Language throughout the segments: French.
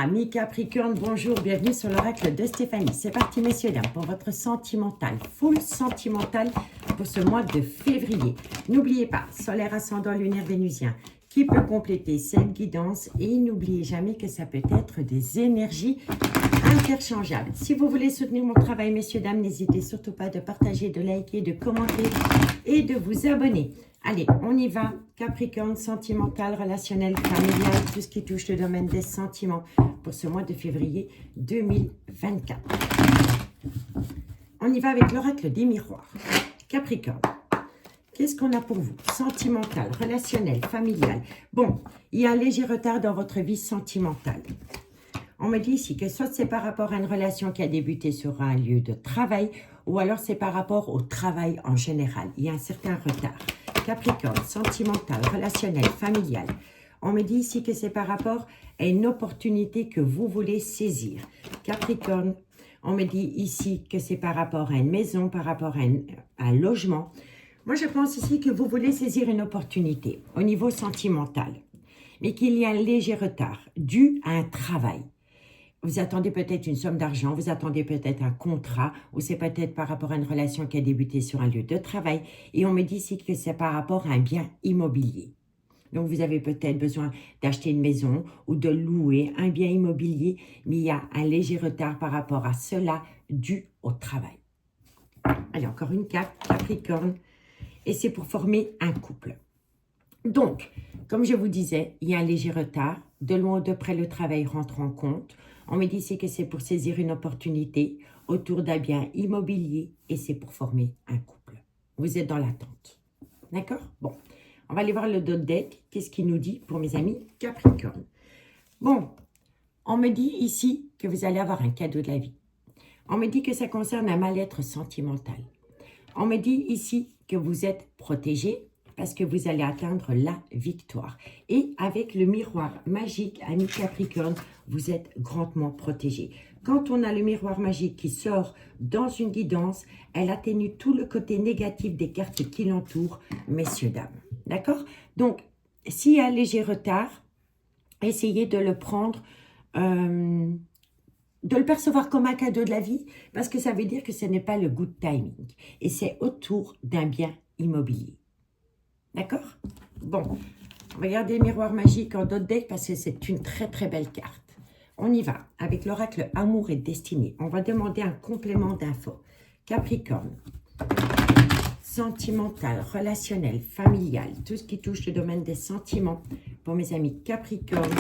Amis Capricorne, bonjour, bienvenue sur l'oracle de Stéphanie. C'est parti messieurs dames pour votre sentimental, full sentimental pour ce mois de février. N'oubliez pas, solaire ascendant lunaire vénusien qui peut compléter cette guidance et n'oubliez jamais que ça peut être des énergies interchangeables. Si vous voulez soutenir mon travail messieurs dames, n'hésitez surtout pas de partager, de liker, de commenter et de vous abonner. Allez, on y va. Capricorne, sentimental, relationnel, familial, tout ce qui touche le domaine des sentiments pour ce mois de février 2024. On y va avec l'oracle des miroirs. Capricorne, qu'est-ce qu'on a pour vous? Sentimental, relationnel, familial. Bon, il y a un léger retard dans votre vie sentimentale. On me dit ici que soit c'est par rapport à une relation qui a débuté sur un lieu de travail ou alors c'est par rapport au travail en général. Il y a un certain retard. Capricorne, sentimental, relationnel, familial. On me dit ici que c'est par rapport à une opportunité que vous voulez saisir. Capricorne, on me dit ici que c'est par rapport à une maison, par rapport à un logement. Moi, je pense ici que vous voulez saisir une opportunité au niveau sentimental, mais qu'il y a un léger retard dû à un travail. Vous attendez peut-être une somme d'argent, vous attendez peut-être un contrat, ou c'est peut-être par rapport à une relation qui a débuté sur un lieu de travail. Et on me dit ici que c'est par rapport à un bien immobilier. Donc, vous avez peut-être besoin d'acheter une maison ou de louer un bien immobilier, mais il y a un léger retard par rapport à cela dû au travail. Allez, encore une carte, Capricorne, et c'est pour former un couple. Donc, comme je vous disais, il y a un léger retard. De loin ou de près, le travail rentre en compte. On me dit ici que c'est pour saisir une opportunité autour d'un bien immobilier et c'est pour former un couple. Vous êtes dans l'attente. D'accord? Bon, on va aller voir le dos de deck. Qu'est-ce qu'il nous dit pour mes amis Capricorne? Bon, on me dit ici que vous allez avoir un cadeau de la vie. On me dit que ça concerne un mal-être sentimental. On me dit ici que vous êtes protégé parce que vous allez atteindre la victoire. Et avec le miroir magique, ami Capricorne, vous êtes grandement protégé. Quand on a le miroir magique qui sort dans une guidance, elle atténue tout le côté négatif des cartes qui l'entourent, messieurs, dames. D'accord? Donc, s'il y a un léger retard, essayez de le prendre, de le percevoir comme un cadeau de la vie, parce que ça veut dire que ce n'est pas le good timing. Et c'est autour d'un bien immobilier. D'accord? Bon, on va regarder le miroir magique en dos de deck parce que c'est une très très belle carte. On y va avec l'oracle Amour et Destinée. On va demander un complément d'infos. Capricorne, sentimental, relationnel, familial, tout ce qui touche le domaine des sentiments pour mes amis Capricorne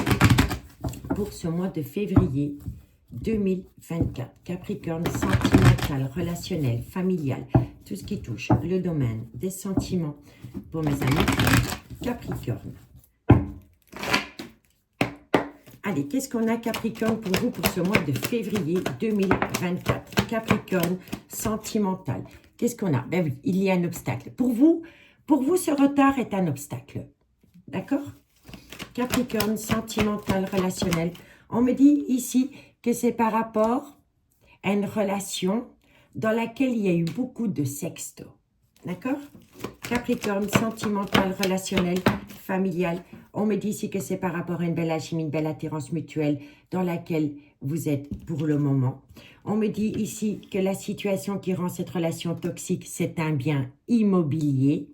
pour ce mois de février 2024. Capricorne, sentimental, relationnel, familial, tout ce qui touche le domaine des sentiments pour mes amis Capricorne. Allez, qu'est-ce qu'on a Capricorne pour vous pour ce mois de février 2024? Capricorne, sentimental. Qu'est-ce qu'on a? Ben oui, il y a un obstacle. Pour vous, ce retard est un obstacle. D'accord? Capricorne, sentimental, relationnel. On me dit ici que c'est par rapport à une relation dans laquelle il y a eu beaucoup de sexto. D'accord? Capricorne, sentimental, relationnel, familial. On me dit ici que c'est par rapport à une belle alchimie, une belle attirance mutuelle dans laquelle vous êtes pour le moment. On me dit ici que la situation qui rend cette relation toxique, c'est un bien immobilier.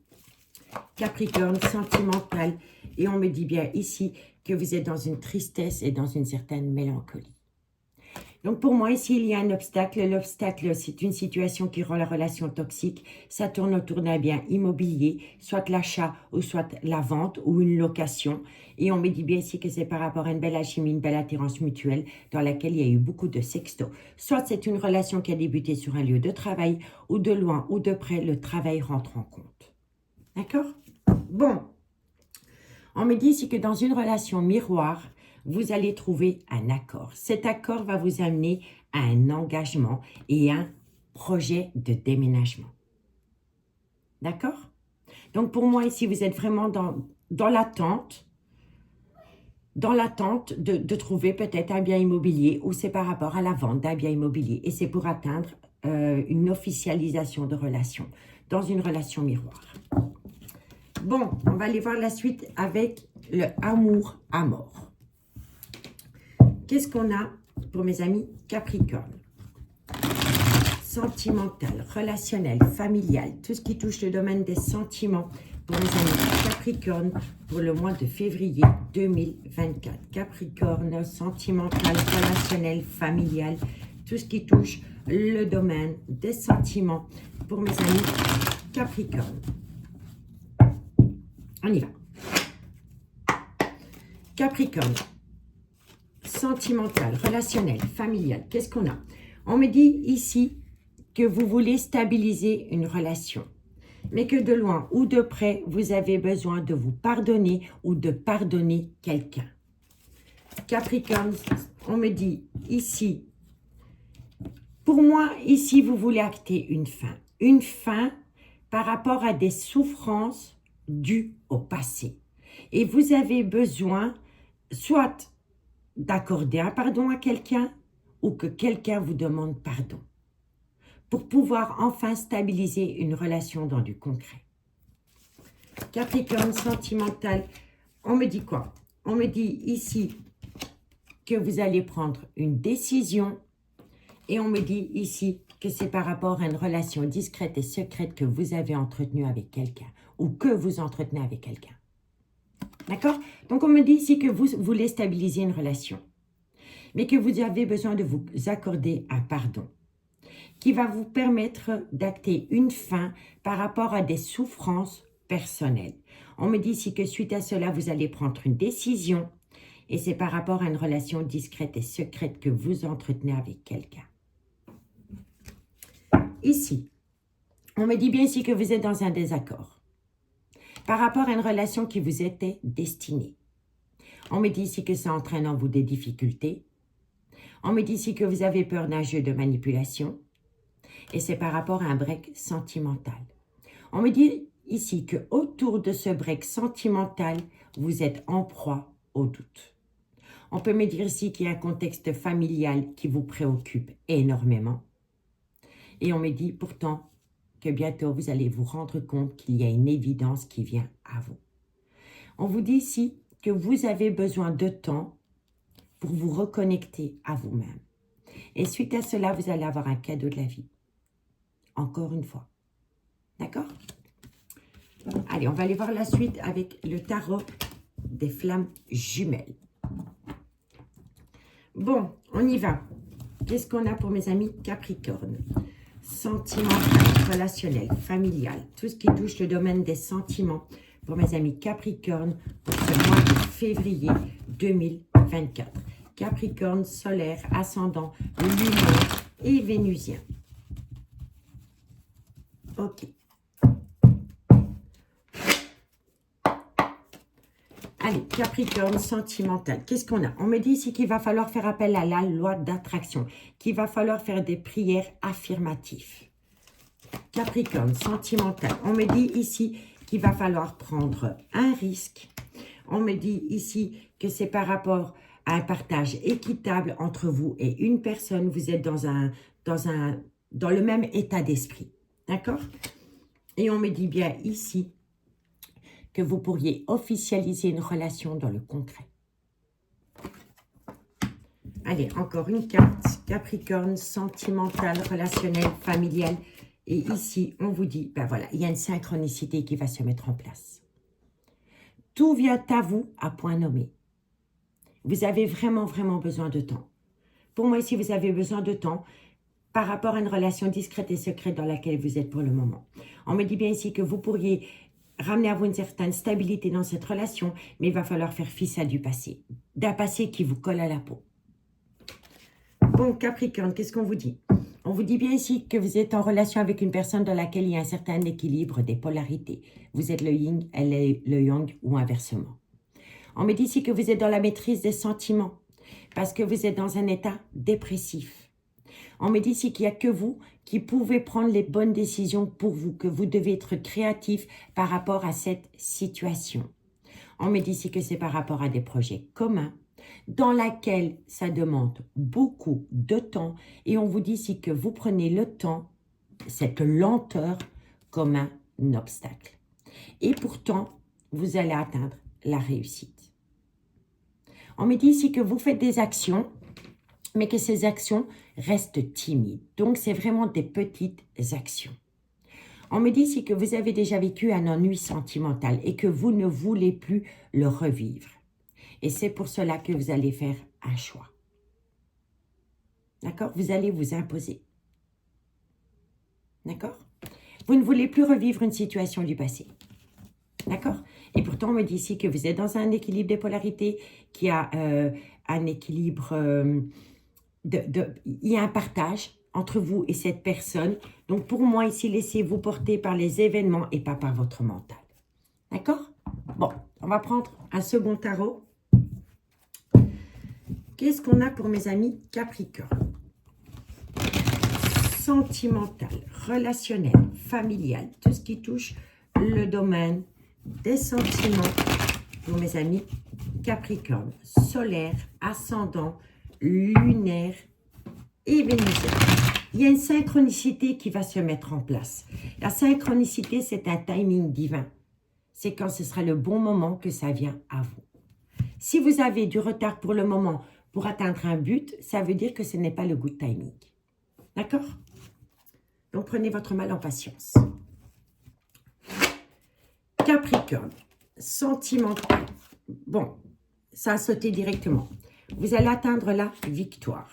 Capricorne, sentimental. Et on me dit bien ici que vous êtes dans une tristesse et dans une certaine mélancolie. Donc pour moi, ici, il y a un obstacle. L'obstacle, c'est une situation qui rend la relation toxique. Ça tourne autour d'un bien immobilier, soit l'achat ou soit la vente ou une location. Et on me dit bien ici que c'est par rapport à une belle alchimie, une belle attirance mutuelle dans laquelle il y a eu beaucoup de sexto. Soit c'est une relation qui a débuté sur un lieu de travail ou de loin ou de près, le travail rentre en compte. D'accord? Bon. On me dit ici que dans une relation miroir, vous allez trouver un accord. Cet accord va vous amener à un engagement et un projet de déménagement. D'accord? Donc, pour moi, ici, vous êtes vraiment dans l'attente de trouver peut-être un bien immobilier ou c'est par rapport à la vente d'un bien immobilier. Et c'est pour atteindre une officialisation de relation dans une relation miroir. Bon, on va aller voir la suite avec le amour à mort. Qu'est-ce qu'on a pour mes amis Capricorne? Sentimental, relationnel, familial, tout ce qui touche le domaine des sentiments pour mes amis Capricorne pour le mois de février 2024. Capricorne, sentimental, relationnel, familial, tout ce qui touche le domaine des sentiments pour mes amis Capricorne. On y va. Capricorne, sentimental, relationnel, familial. Qu'est-ce qu'on a? On me dit ici que vous voulez stabiliser une relation, mais que de loin ou de près, vous avez besoin de vous pardonner ou de pardonner quelqu'un. Capricorne, on me dit ici, pour moi, ici, vous voulez acter une fin par rapport à des souffrances dues au passé. Et vous avez besoin soit d'accorder un pardon à quelqu'un ou que quelqu'un vous demande pardon pour pouvoir enfin stabiliser une relation dans du concret. Capricorne, sentimental, on me dit quoi? On me dit ici que vous allez prendre une décision et on me dit ici que c'est par rapport à une relation discrète et secrète que vous avez entretenue avec quelqu'un ou que vous entretenez avec quelqu'un. D'accord? Donc, on me dit ici que vous voulez stabiliser une relation, mais que vous avez besoin de vous accorder un pardon qui va vous permettre d'acter une fin par rapport à des souffrances personnelles. On me dit ici que suite à cela, vous allez prendre une décision et c'est par rapport à une relation discrète et secrète que vous entretenez avec quelqu'un. Ici, on me dit bien ici que vous êtes dans un désaccord par rapport à une relation qui vous était destinée. On me dit ici que ça entraîne en vous des difficultés. On me dit ici que vous avez peur d'un jeu de manipulation. Et c'est par rapport à un break sentimental. On me dit ici que autour de ce break sentimental, vous êtes en proie au doute. On peut me dire ici qu'il y a un contexte familial qui vous préoccupe énormément. Et on me dit pourtant que bientôt vous allez vous rendre compte qu'il y a une évidence qui vient à vous. On vous dit ici que vous avez besoin de temps pour vous reconnecter à vous-même. Et suite à cela, vous allez avoir un cadeau de la vie. Encore une fois. D'accord? Allez, on va aller voir la suite avec le tarot des flammes jumelles. Bon, on y va. Qu'est-ce qu'on a pour mes amis Capricorne? Sentimental, relationnel, familial, tout ce qui touche le domaine des sentiments pour mes amis Capricorne pour ce mois de février 2024. Capricorne, solaire, ascendant, lunaire et vénusien. Ok. Allez, Capricorne, sentimental. Qu'est-ce qu'on a? On me dit ici qu'il va falloir faire appel à la loi d'attraction, qu'il va falloir faire des prières affirmatives. Capricorne, sentimental. On me dit ici qu'il va falloir prendre un risque. On me dit ici que c'est par rapport à un partage équitable entre vous et une personne. Vous êtes dans le même état d'esprit. D'accord? Et on me dit bien ici que vous pourriez officialiser une relation dans le concret. Allez, encore une carte. Capricorne, sentimental, relationnel, familial. Et ici, on vous dit, ben voilà, il y a une synchronicité qui va se mettre en place. Tout vient à vous à point nommé. Vous avez vraiment, vraiment besoin de temps. Pour moi, ici, vous avez besoin de temps par rapport à une relation discrète et secrète dans laquelle vous êtes pour le moment. On me dit bien ici que vous pourriez ramener à vous une certaine stabilité dans cette relation, mais il va falloir faire fi à du passé. D'un passé qui vous colle à la peau. Bon, Capricorne, qu'est-ce qu'on vous dit? On vous dit bien ici que vous êtes en relation avec une personne dans laquelle il y a un certain équilibre des polarités. Vous êtes le yin, elle est le yang ou inversement. On me dit ici que vous êtes dans la maîtrise des sentiments parce que vous êtes dans un état dépressif. On me dit ici qu'il n'y a que vous qui pouvez prendre les bonnes décisions pour vous, que vous devez être créatif par rapport à cette situation. On me dit ici que c'est par rapport à des projets communs dans laquelle ça demande beaucoup de temps et on vous dit ici que vous prenez le temps, cette lenteur, comme un obstacle. Et pourtant, vous allez atteindre la réussite. On me dit ici que vous faites des actions mais que ces actions restent timides. Donc, c'est vraiment des petites actions. On me dit ici que vous avez déjà vécu un ennui sentimental et que vous ne voulez plus le revivre. Et c'est pour cela que vous allez faire un choix. D'accord? Vous allez vous imposer. D'accord? Vous ne voulez plus revivre une situation du passé. D'accord? Et pourtant, on me dit ici que vous êtes dans un équilibre des polarités, qu'il y a un équilibre, il y a un partage entre vous et cette personne. Donc, pour moi, ici, laissez-vous porter par les événements et pas par votre mental. D'accord? Bon, on va prendre un second tarot. Qu'est-ce qu'on a pour mes amis Capricorne? Sentimental, relationnel, familial, tout ce qui touche le domaine des sentiments pour mes amis Capricorne, solaire, ascendant, lunaire et vénusien. Il y a une synchronicité qui va se mettre en place. La synchronicité, c'est un timing divin. C'est quand ce sera le bon moment que ça vient à vous. Si vous avez du retard pour le moment pour atteindre un but, ça veut dire que ce n'est pas le good timing. D'accord? Donc, prenez votre mal en patience. Capricorne, sentimental. Bon, ça a sauté directement. Vous allez atteindre la victoire.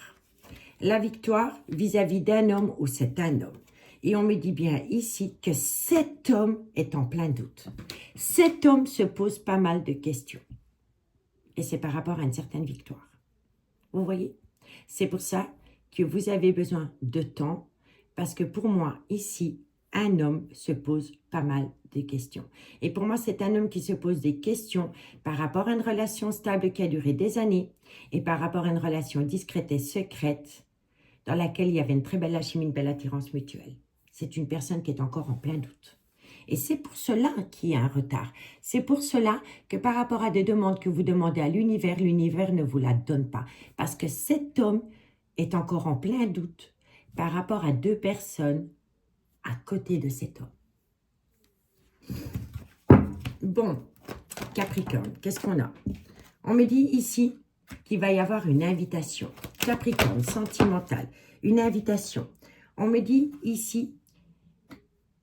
La victoire vis-à-vis d'un homme ou c'est un homme. Et on me dit bien ici que cet homme est en plein doute. Cet homme se pose pas mal de questions. Et c'est par rapport à une certaine victoire. Vous voyez? C'est pour ça que vous avez besoin de temps. Parce que pour moi, ici, un homme se pose pas mal de questions. Et pour moi, c'est un homme qui se pose des questions par rapport à une relation stable qui a duré des années et par rapport à une relation discrète et secrète dans laquelle il y avait une très belle alchimie, une belle attirance mutuelle. C'est une personne qui est encore en plein doute. Et c'est pour cela qu'il y a un retard. C'est pour cela que par rapport à des demandes que vous demandez à l'univers, l'univers ne vous la donne pas. Parce que cet homme est encore en plein doute par rapport à deux personnes à côté de cet homme. Bon, Capricorne, qu'est-ce qu'on a? On me dit ici qu'il va y avoir une invitation. Capricorne, sentimental, une invitation. On me dit ici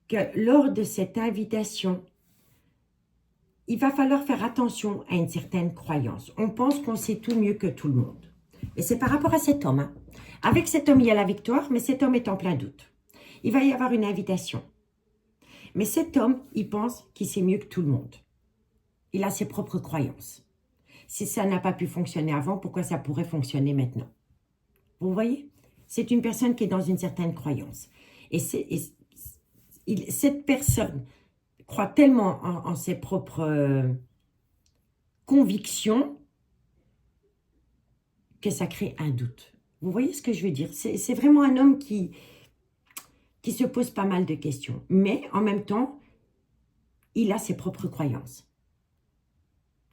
que lors de cette invitation, il va falloir faire attention à une certaine croyance. On pense qu'on sait tout mieux que tout le monde. Et c'est par rapport à cet homme. Hein. Avec cet homme, il y a la victoire, mais cet homme est en plein doute. Il va y avoir une invitation. Mais cet homme, il pense qu'il sait mieux que tout le monde. Il a ses propres croyances. Si ça n'a pas pu fonctionner avant, pourquoi ça pourrait fonctionner maintenant? Vous voyez? C'est une personne qui est dans une certaine croyance. Et cette personne croit tellement en ses propres convictions que ça crée un doute. Vous voyez ce que je veux dire? C'est vraiment un homme qui se pose pas mal de questions. Mais en même temps, il a ses propres croyances.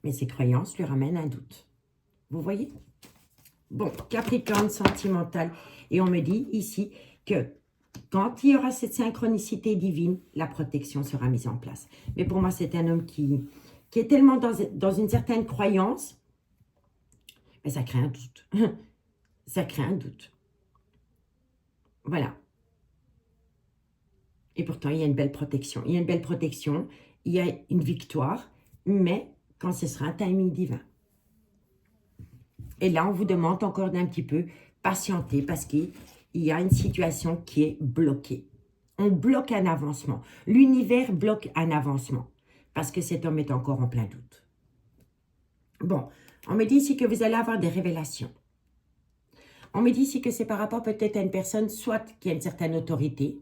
Mais ces croyances lui ramènent un doute. Vous voyez? Bon, Capricorne sentimental. Et on me dit ici que quand il y aura cette synchronicité divine, la protection sera mise en place. Mais pour moi, c'est un homme qui est tellement dans une certaine croyance, mais ça crée un doute. Ça crée un doute. Voilà. Et pourtant, il y a une belle protection. Il y a une belle protection, il y a une victoire, mais quand ce sera un timing divin. Et là, on vous demande encore d'un petit peu patienter parce qu'il y a une situation qui est bloquée. On bloque un avancement. L'univers bloque un avancement parce que cet homme est encore en plein doute. Bon, on me dit ici que vous allez avoir des révélations. On me dit ici que c'est par rapport peut-être à une personne, soit qui a une certaine autorité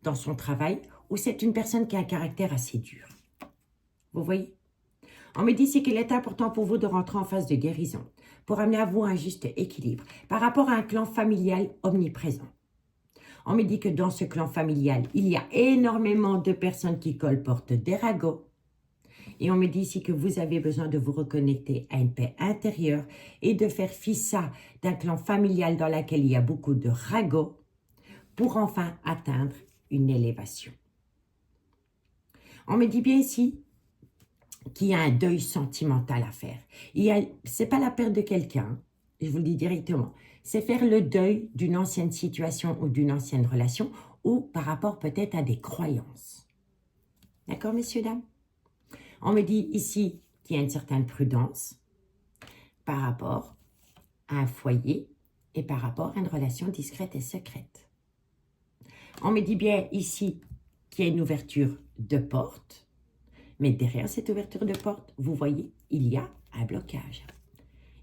dans son travail, ou c'est une personne qui a un caractère assez dur. Vous voyez? On me dit ici qu'il est important pour vous de rentrer en phase de guérison, pour amener à vous un juste équilibre, par rapport à un clan familial omniprésent. On me dit que dans ce clan familial, il y a énormément de personnes qui colportent des ragots. Et on me dit ici que vous avez besoin de vous reconnecter à une paix intérieure et de faire fi ça d'un clan familial dans lequel il y a beaucoup de ragots pour enfin atteindre une élévation. On me dit bien ici qu'il y a un deuil sentimental à faire. Ce n'est pas la perte de quelqu'un, je vous le dis directement, c'est faire le deuil d'une ancienne situation ou d'une ancienne relation ou par rapport peut-être à des croyances. D'accord, messieurs, dames? On me dit ici qu'il y a une certaine prudence par rapport à un foyer et par rapport à une relation discrète et secrète. On me dit bien ici qu'il y a une ouverture de porte, mais derrière cette ouverture de porte, vous voyez, il y a un blocage.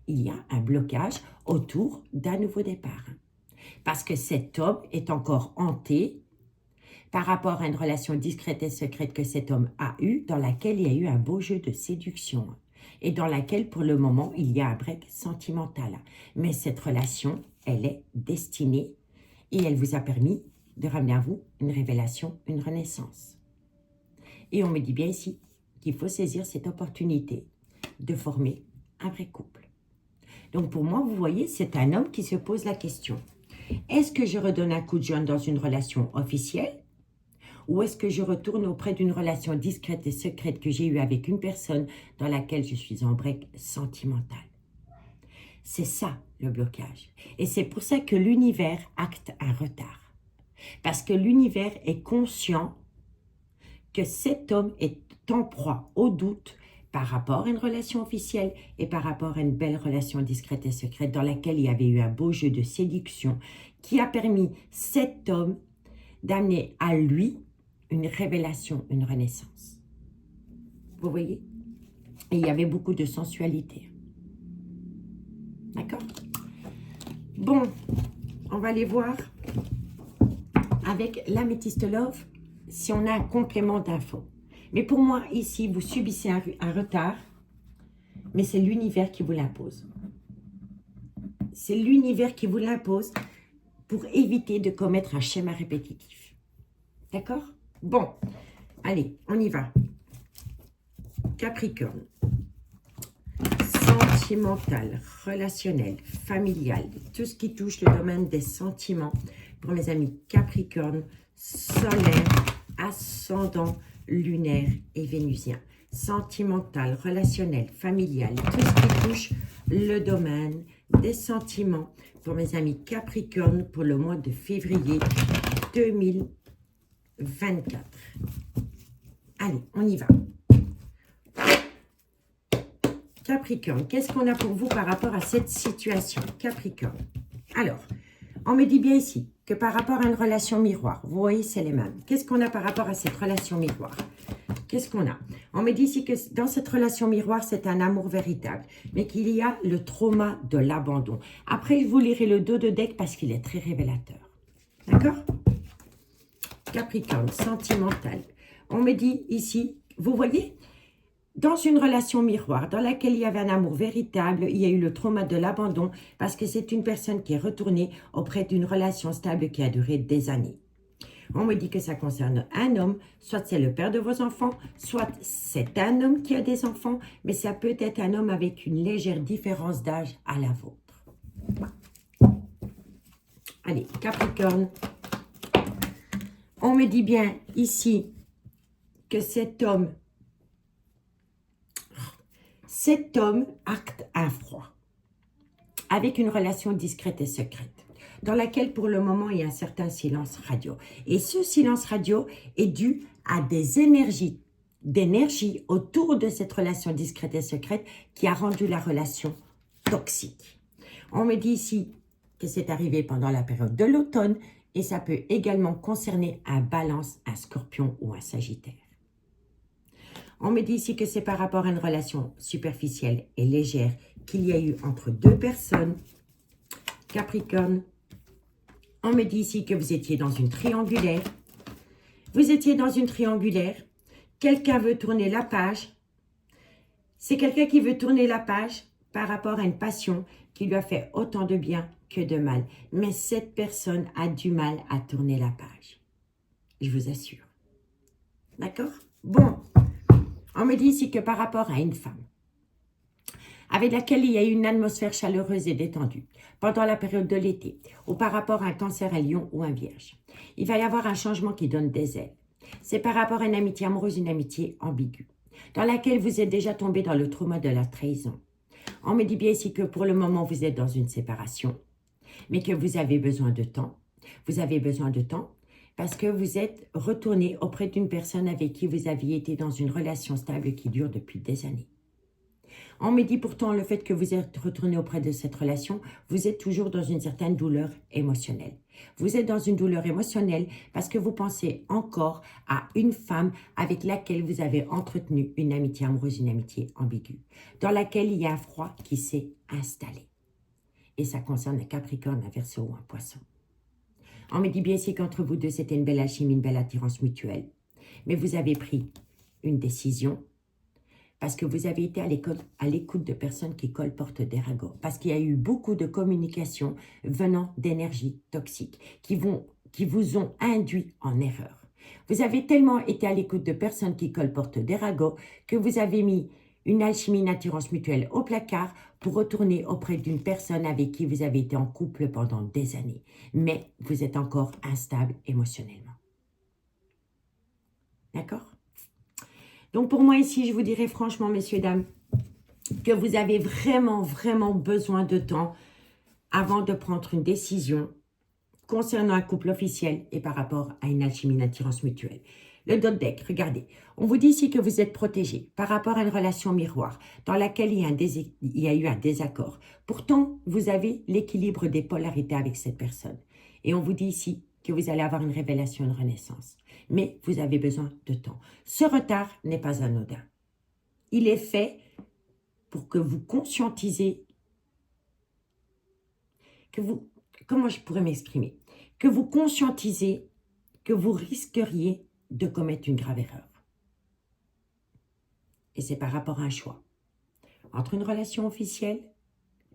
Il y a un blocage autour d'un nouveau départ. Parce que cet homme est encore hanté par rapport à une relation discrète et secrète que cet homme a eue, dans laquelle il y a eu un beau jeu de séduction et dans laquelle, pour le moment, il y a un break sentimental. Mais cette relation, elle est destinée et elle vous a permis de ramener à vous une révélation, une renaissance. Et on me dit bien ici qu'il faut saisir cette opportunité de former un vrai couple. Donc pour moi, vous voyez, c'est un homme qui se pose la question. Est-ce que je redonne un coup de jeune dans une relation officielle? Ou est-ce que je retourne auprès d'une relation discrète et secrète que j'ai eue avec une personne dans laquelle je suis en break sentimental? C'est ça le blocage. Et c'est pour ça que l'univers acte un retard. Parce que l'univers est conscient que cet homme est en proie au doute par rapport à une relation officielle et par rapport à une belle relation discrète et secrète dans laquelle il y avait eu un beau jeu de séduction qui a permis cet homme d'amener à lui une révélation, une renaissance. Vous voyez? Et il y avait beaucoup de sensualité. D'accord? Bon, on va aller voir avec l'améthyste love si on a un complément d'infos. Mais pour moi, ici, vous subissez un retard, mais c'est l'univers qui vous l'impose. C'est l'univers qui vous l'impose pour éviter de commettre un schéma répétitif. D'accord? Bon, allez, on y va. Capricorne. Sentimental, relationnel, familial, tout ce qui touche le domaine des sentiments. Pour mes amis Capricorne, solaire, ascendant, lunaire et vénusien. Sentimental, relationnel, familial, tout ce qui touche le domaine des sentiments. Pour mes amis Capricorne, pour le mois de février 2024. Allez, on y va. Capricorne, qu'est-ce qu'on a pour vous par rapport à cette situation? Capricorne. Alors, on me dit bien ici que par rapport à une relation miroir, vous voyez, c'est les mêmes. Qu'est-ce qu'on a par rapport à cette relation miroir? Qu'est-ce qu'on a? On me dit ici que dans cette relation miroir, c'est un amour véritable, mais qu'il y a le trauma de l'abandon. Après, je vous lirai le dos de deck parce qu'il est très révélateur. D'accord? Capricorne, sentimental. On me dit ici, vous voyez, dans une relation miroir, dans laquelle il y avait un amour véritable, il y a eu le trauma de l'abandon parce que c'est une personne qui est retournée auprès d'une relation stable qui a duré des années. On me dit que ça concerne un homme, soit c'est le père de vos enfants, soit c'est un homme qui a des enfants, mais ça peut être un homme avec une légère différence d'âge à la vôtre. Allez, Capricorne. On me dit bien ici que cet homme acte un froid avec une relation discrète et secrète dans laquelle pour le moment il y a un certain silence radio. Et ce silence radio est dû à des d'énergie autour de cette relation discrète et secrète qui a rendu la relation toxique. On me dit ici que c'est arrivé pendant la période de l'automne et ça peut également concerner un Balance, un Scorpion ou un Sagittaire. On me dit ici que c'est par rapport à une relation superficielle et légère qu'il y a eu entre deux personnes. Capricorne. On me dit ici que vous étiez dans une triangulaire. Vous étiez dans une triangulaire. Quelqu'un veut tourner la page. C'est quelqu'un qui veut tourner la page par rapport à une passion qui lui a fait autant de bien que de mal. Mais cette personne a du mal à tourner la page. Je vous assure. D'accord? Bon. On me dit ici que par rapport à une femme avec laquelle il y a eu une atmosphère chaleureuse et détendue pendant la période de l'été ou par rapport à un cancer, un lion ou un vierge, il va y avoir un changement qui donne des ailes. C'est par rapport à une amitié amoureuse, une amitié ambiguë dans laquelle vous êtes déjà tombé dans le trauma de la trahison. On me dit bien ici que pour le moment, vous êtes dans une séparation. mais que vous avez besoin de temps. Vous avez besoin de temps parce que vous êtes retourné auprès d'une personne avec qui vous aviez été dans une relation stable qui dure depuis des années. On me dit pourtant le fait que vous êtes retourné auprès de cette relation, vous êtes toujours dans une certaine douleur émotionnelle. Vous êtes dans une douleur émotionnelle parce que vous pensez encore à une femme avec laquelle vous avez entretenu une amitié amoureuse, une amitié ambiguë, dans laquelle il y a un froid qui s'est installé. Et ça concerne un Capricorne, un Verseau ou un Poisson. On me dit bien ici qu'entre vous deux, c'était une belle alchimie, une belle attirance mutuelle. Mais vous avez pris une décision parce que vous avez été à l'écoute de personnes qui colportent des ragots. Parce qu'il y a eu beaucoup de communication venant d'énergies toxiques qui vous ont induit en erreur. Vous avez tellement été à l'écoute de personnes qui colportent des ragots que vous avez mis une alchimie, une attirance mutuelle au placard pour retourner auprès d'une personne avec qui vous avez été en couple pendant des années. Mais vous êtes encore instable émotionnellement. D'accord ? Donc pour moi ici, je vous dirais franchement, messieurs, dames, que vous avez vraiment, vraiment besoin de temps avant de prendre une décision concernant un couple officiel et par rapport à une alchimie, une attirance mutuelle. Le dot deck, regardez, on vous dit ici que vous êtes protégé par rapport à une relation miroir dans laquelle il y a eu un désaccord. Pourtant, vous avez l'équilibre des polarités avec cette personne. Et on vous dit ici que vous allez avoir une révélation, une renaissance. Mais vous avez besoin de temps. Ce retard n'est pas anodin. Il est fait pour que vous conscientisez, comment je pourrais m'exprimer? Que vous conscientisez que vous risqueriez de commettre une grave erreur. Et c'est par rapport à un choix. Entre une relation officielle,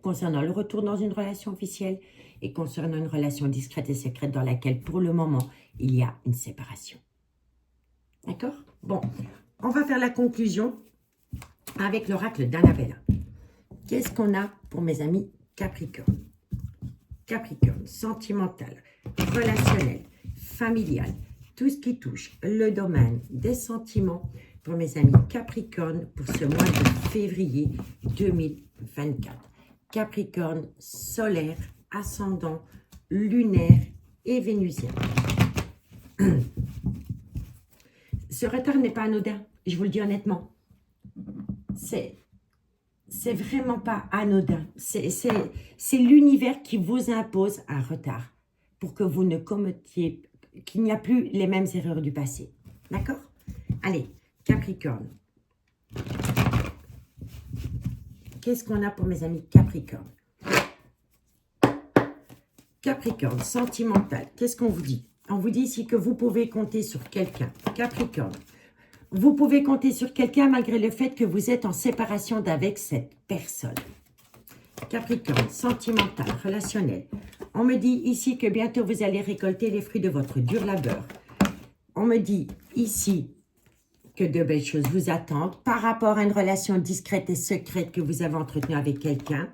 concernant le retour dans une relation officielle, et concernant une relation discrète et secrète dans laquelle, pour le moment, il y a une séparation. D'accord? Bon, on va faire la conclusion avec l'oracle d'Annabella. Qu'est-ce qu'on a pour mes amis Capricorne? Capricorne, sentimental, relationnel, familial, tout ce qui touche le domaine des sentiments pour mes amis Capricorne pour ce mois de février 2024. Capricorne, solaire, ascendant, lunaire et vénusien. Ce retard n'est pas anodin, je vous le dis honnêtement. C'est vraiment pas anodin. C'est l'univers qui vous impose un retard pour que vous ne commettiez, qu'il n'y a plus les mêmes erreurs du passé. D'accord? Allez, Capricorne. Qu'est-ce qu'on a pour mes amis Capricorne? Capricorne, sentimental. Qu'est-ce qu'on vous dit? On vous dit ici que vous pouvez compter sur quelqu'un. Capricorne. Vous pouvez compter sur quelqu'un malgré le fait que vous êtes en séparation d'avec cette personne. Capricorne, sentimental, relationnel. On me dit ici que bientôt vous allez récolter les fruits de votre dur labeur. On me dit ici que de belles choses vous attendent par rapport à une relation discrète et secrète que vous avez entretenue avec quelqu'un,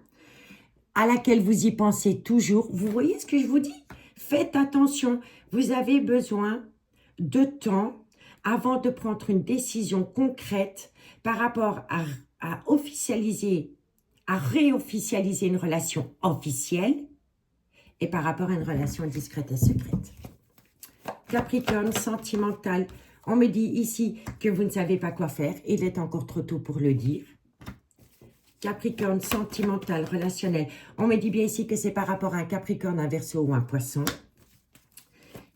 à laquelle vous y pensez toujours. Vous voyez ce que je vous dis? Faites attention, vous avez besoin de temps avant de prendre une décision concrète par rapport à officialiser, à réofficialiser une relation officielle et par rapport à une relation discrète et secrète. Capricorne, sentimental. On me dit ici que vous ne savez pas quoi faire. Il est encore trop tôt pour le dire. Capricorne, sentimental, relationnel. On me dit bien ici que c'est par rapport à un Capricorne, un Verseau ou un Poisson.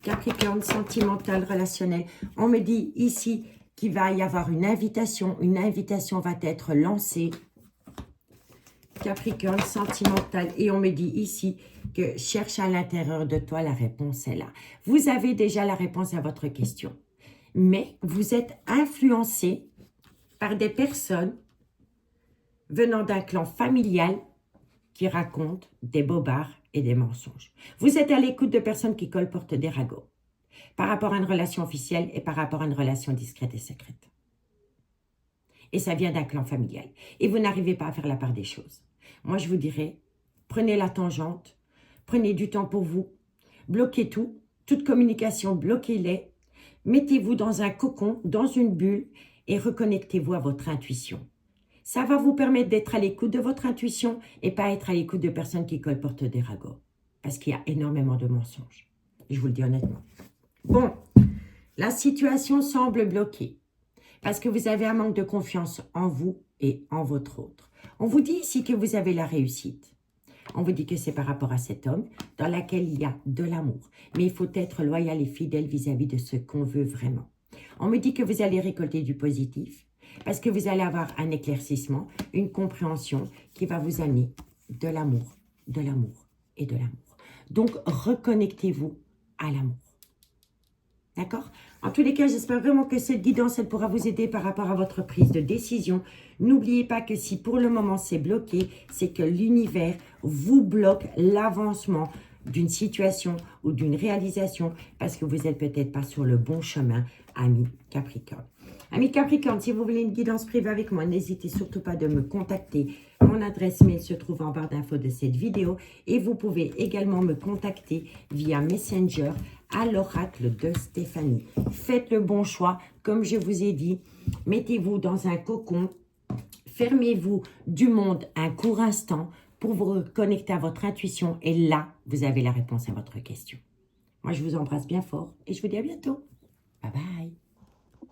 Capricorne, sentimental, relationnel. On me dit ici qu'il va y avoir une invitation. Une invitation va être lancée. Capricorne, sentimental. Et on me dit ici que cherche à l'intérieur de toi, la réponse est là. Vous avez déjà la réponse à votre question. Mais vous êtes influencé par des personnes venant d'un clan familial qui racontent des bobards et des mensonges. Vous êtes à l'écoute de personnes qui colportent des ragots par rapport à une relation officielle et par rapport à une relation discrète et secrète. Et ça vient d'un clan familial. Et vous n'arrivez pas à faire la part des choses. Moi, je vous dirais, prenez la tangente, prenez du temps pour vous, bloquez tout, toute communication, bloquez-les, mettez-vous dans un cocon, dans une bulle et reconnectez-vous à votre intuition. Ça va vous permettre d'être à l'écoute de votre intuition et pas être à l'écoute de personnes qui colportent des ragots. parce qu'il y a énormément de mensonges. Je vous le dis honnêtement. Bon, la situation semble bloquée parce que vous avez un manque de confiance en vous et en votre autre. On vous dit ici que vous avez la réussite. On vous dit que c'est par rapport à cet homme dans lequel il y a de l'amour. Mais il faut être loyal et fidèle vis-à-vis de ce qu'on veut vraiment. On me dit que vous allez récolter du positif parce que vous allez avoir un éclaircissement, une compréhension qui va vous amener de l'amour et de l'amour. Donc, reconnectez-vous à l'amour. D'accord? En tous les cas, j'espère vraiment que cette guidance, elle pourra vous aider par rapport à votre prise de décision. N'oubliez pas que si pour le moment c'est bloqué, c'est que l'univers vous bloque l'avancement d'une situation ou d'une réalisation parce que vous n'êtes peut-être pas sur le bon chemin, ami Capricorne. Ami Capricorne, si vous voulez une guidance privée avec moi, n'hésitez surtout pas de me contacter. Mon adresse mail se trouve en barre d'infos de cette vidéo et vous pouvez également me contacter via Messenger à l'oracle de Stéphanie. Faites le bon choix, comme je vous ai dit, mettez-vous dans un cocon, fermez-vous du monde un court instant pour vous reconnecter à votre intuition et là, vous avez la réponse à votre question. Moi, je vous embrasse bien fort et je vous dis à bientôt. Bye bye.